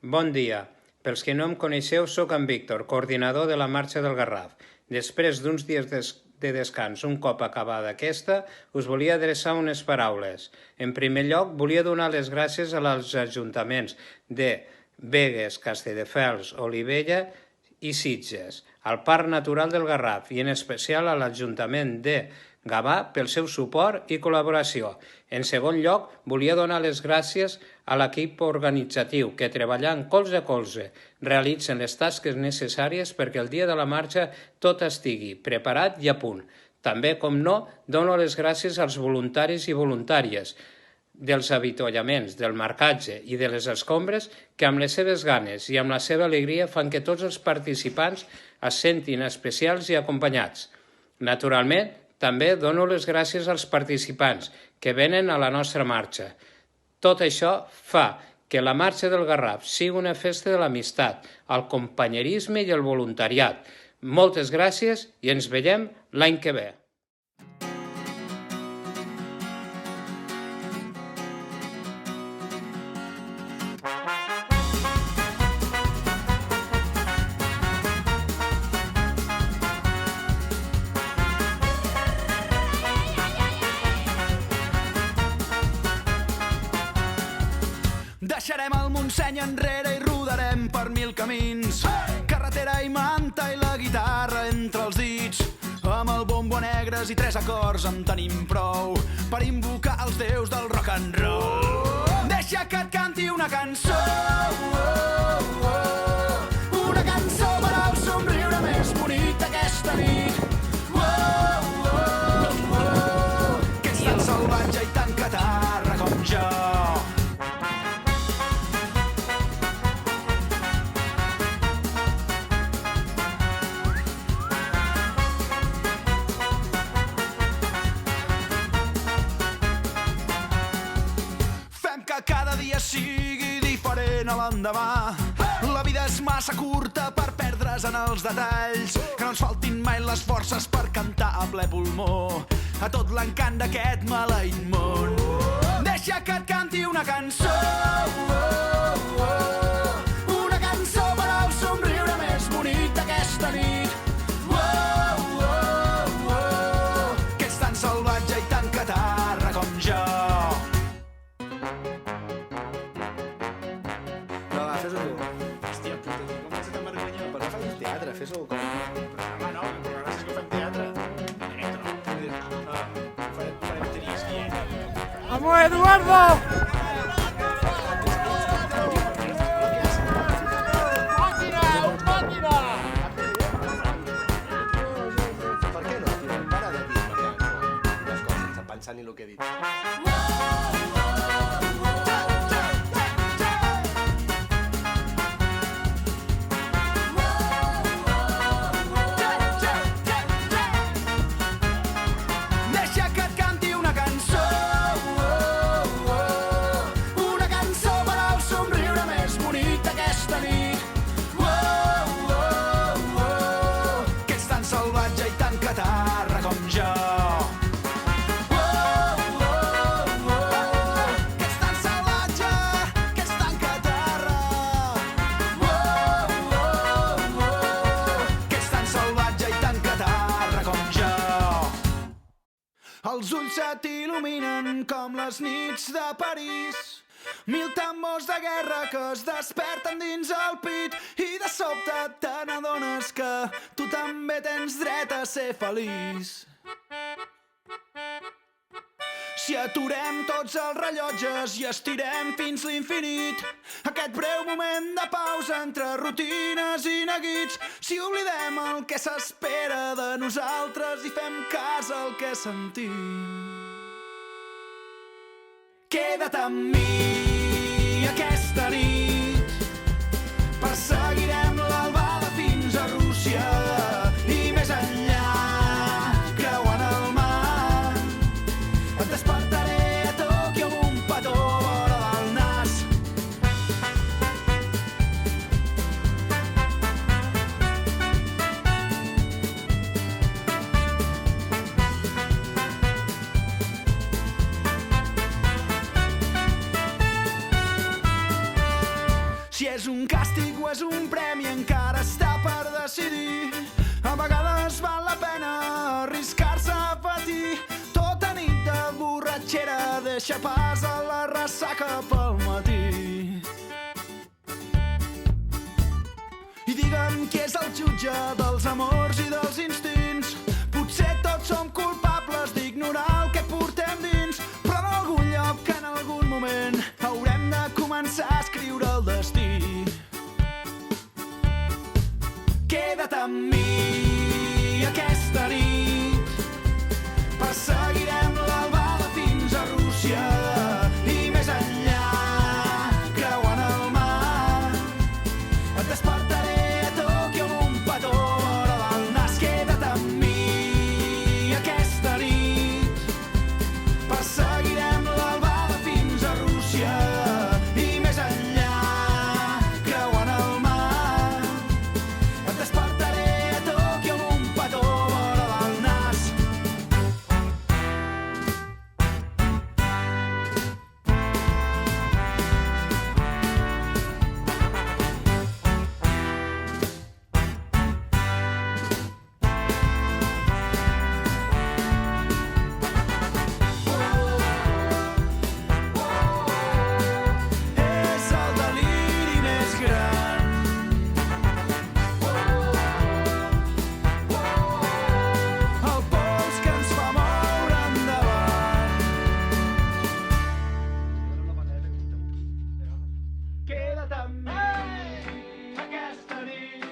Bon dia. Pels que no em coneixeu, sóc en Víctor, coordinador de la Marxa del Garraf. Després d'uns dies de descans, un cop acabada aquesta, us volia adreçar unes paraules. En primer lloc, volia donar les gràcies als ajuntaments de Begues, Castelldefels, Olivella i Sitges, al Parc Natural del Garraf i en especial a l'Ajuntament de Gavà pel seu suport i col·laboració. En segon lloc, volia donar les gràcies a l'equip organitzatiu que, treballant colze a colze, realitzen les tasques necessàries perquè el dia de la marxa tot estigui preparat i a punt. També, com no, dono les gràcies als voluntaris i voluntàries dels avituallaments, del marcatge i de les escombres que amb les seves ganes i amb la seva alegria fan que tots els participants es sentin especials i acompanyats. Naturalment, també dono les gràcies als participants que venen a la nostra marxa. Tot això fa que la Marxa del Garraf sigui una festa de l'amistat, el companyerisme i el voluntariat. Moltes gràcies i ens veiem l'any que ve. Deixarem el Montseny enrere i rodarem per 1000 camins. Carretera i manta i la guitarra entre els dits. Amb el bombo a negres i 3 acords en tenim prou per invocar els déus del rock and roll. Deixa que et canti una cançó, una cançó per al somriure més bonic d'aquesta nit. Que ets tan salvatge i tan catarra com jo. Cada dia sigui diferent a l'endemà. La vida és massa curta per perdre's en els detalls. Que no ens faltin mai les forces per cantar a ple pulmó a tot l'encant d'aquest maleït món. Deixa que et canti una cançó, una cançó per al somriure més bonic d'aquesta nit. Que ets tan salvatge i tan catarra com jo. Hòstia puta, com vas a tan vergonya? Però no facis teatre, fes-ho com... Home, no, però gràcies que fem teatre. Farem trisqui, ¡Vamos, Eduardo! Per què no, tio? Para de dir unes coses sense pensar ni el que he dit. Els ulls se t'il·luminen com les nits de París. 1000 tambors de guerra que es desperten dins el pit i de sobte te n'adones que tu també tens dret a ser feliç. Si aturem tots els rellotges i estirem fins l'infinit, aquest breu moment de pausa entre rutines i neguits, si oblidem el que s'espera de nosaltres i fem cas al que sentim. Queda't amb mi aquesta nit, perseguirem l'albada fins a Rússia i més enllà, creuant el mar. Et despertaré a Tòquio amb un petó vora del nas. deixa pas a la ressaca pel matí. I digue'm qui és el jutge dels amors i dels instints. Potser tots som culpables d'ignorar el que portem dins, però en algun lloc, en algun moment, haurem de començar a escriure el destí. Queda't amb mi aquesta nit, perseguirem l'albada fins a Rússia i més enllà, creuant el mar. Et despertaré a Tòquio amb un petó vora del nas. Queda't amb mi aquesta nit, perseguirem l'albada fins a Rússia i més enllà, creuant el mar. Et despertaré a Tòquio amb un petó vora del nas. És el deliri més gran. El pols que ens fa moure endavant. Queda't amb mi aquesta nit,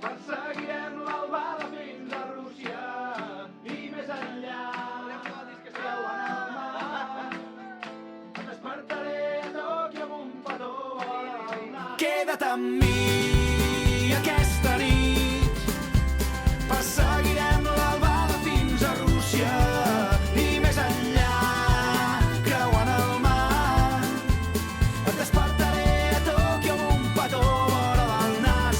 perseguirem l'albada fins a Rússia i més enllà, creuant el mar. Et despertaré a Tòquio amb un petó vora del nas. Queda't amb mi aquesta nit, perseguirem l'albada fins a Rússia i més enllà, creuant el mar. Et despertaré a Tòquio amb un petó vora del nas.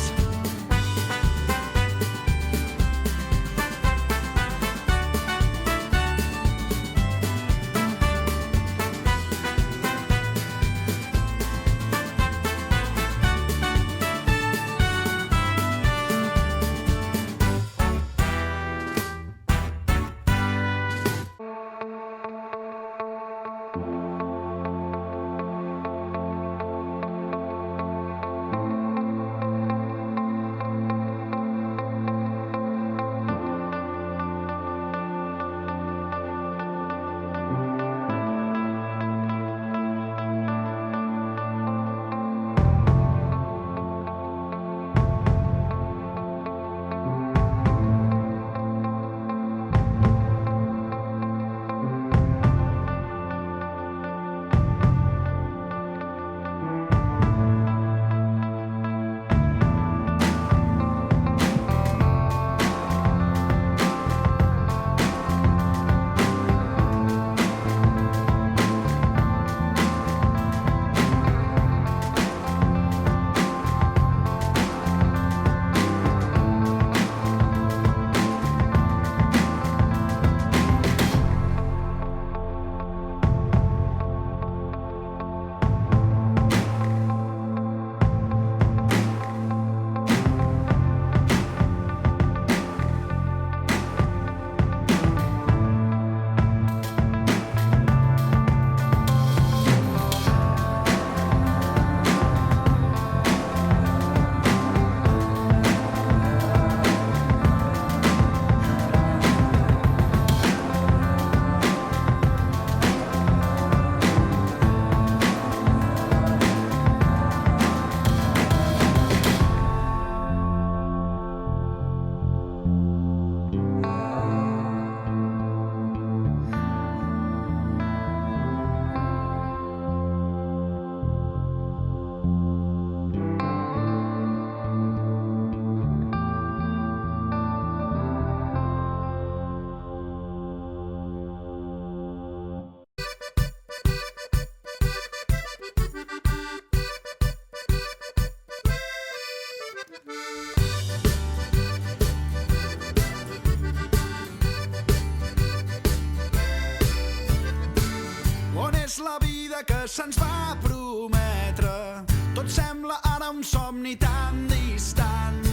la vida que se'ns va prometre. Tot sembla ara un somni tan distant,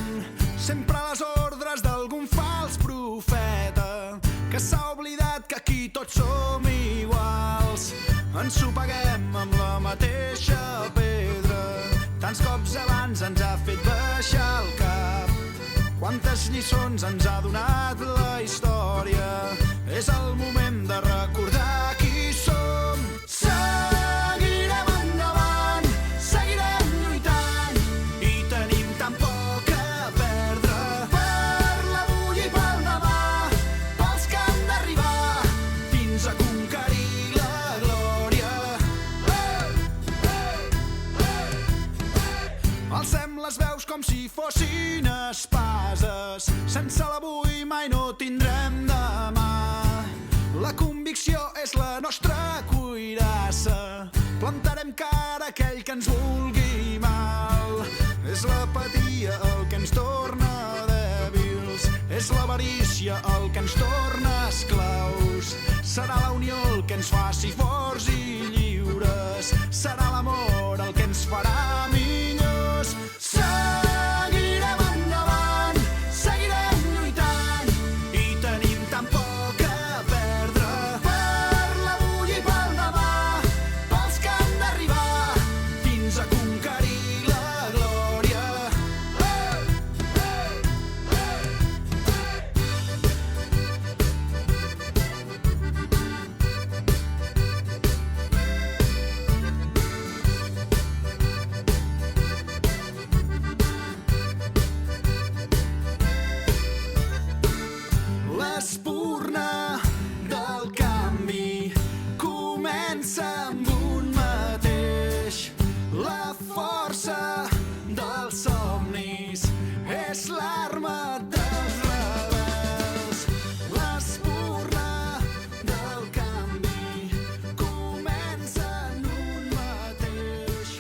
sempre a les ordres d'algun fals profeta que s'ha oblidat que aquí tots som iguals. ensopeguem amb la mateixa pedra. Tants cops abans ens ha fet baixar el cap. Quantes lliçons ens ha donat la història. És el moment de recordar qui som. Seguirem endavant, seguirem lluitant i tenim tan poc a perdre. Per l'avui i pel demà, pels que han d'arribar fins a conquerir la glòria. Alcem les veus com si fossin espases. Sense l'avui mai no tindrem demà. La convicció és la nostra cuirassa. Plantarem cara a aquell que ens vulgui mal. És l'apatia el que ens torna dèbils. És l'avarícia el que ens torna esclaus. Serà la unió el que ens faci forts i lliures. Serà l'amor el que ens farà millors. Seguirem endavant, seguirem lluitant i tenim tan poc a perdre. Per l'avui i pel demà, pels que han d'arribar fins a conquerir la glòria. L'espurna del canvi comença amb un mateix. La força dels somnis és l'arma dels rebels. L'espurna del canvi comença en un mateix.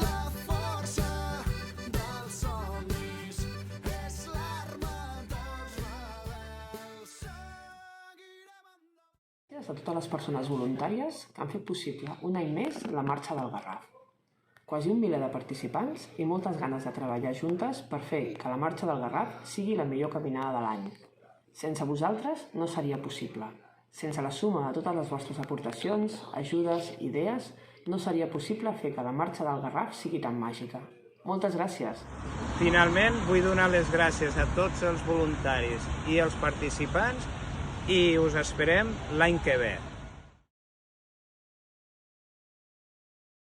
La força dels somnis és l'arma dels rebels. Gràcies a totes les persones voluntàries que han fet possible un any més la Marxa del Garraf. Quasi 1 miler de participants i moltes ganes de treballar juntes per fer que la Marxa del Garraf sigui la millor caminada de l'any. Sense vosaltres no seria possible. Sense la suma de totes les vostres aportacions, ajudes, idees, no seria possible fer que la Marxa del Garraf sigui tan màgica. Moltes gràcies! Finalment, vull donar les gràcies a tots els voluntaris i els participants i us esperem l'any que ve.